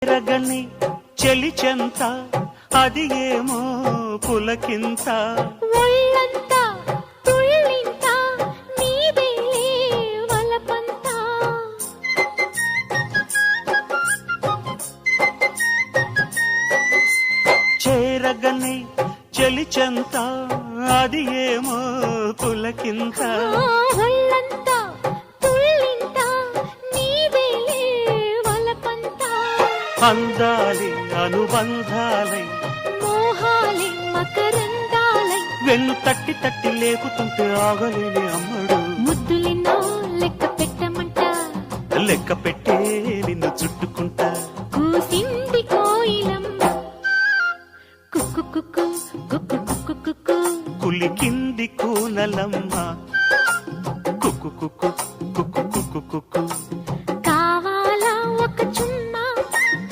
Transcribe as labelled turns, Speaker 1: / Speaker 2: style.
Speaker 1: రగని చెలిచెంత అది ఏమో పులకింత
Speaker 2: ఒళ్ళంతా తుళ్ళింత నీదేలే వలపంత
Speaker 1: చేరగని చెలిచెంత అది ఏమో పులకింత
Speaker 2: ఒళ్ళంతా తుళ్ళింత నీదేలే వలపంత
Speaker 1: అందాలి అనుబంధాలై
Speaker 2: మోహాలే మకరందాలై
Speaker 1: వెన్ను తట్టి తట్టి లేకుతుంటే ఆగలేని అమ్మడు
Speaker 2: ముద్దులిన్నో లెక్క పెట్టమంట
Speaker 1: లెక్క పెట్టే నిన్ను చుట్టుకుంటా
Speaker 2: కూసింది కోయిలమ్మ కుక్కు కుక్కు కుక్కు కుక్కు కుక్కు
Speaker 1: కులికింది కూనలమ్మ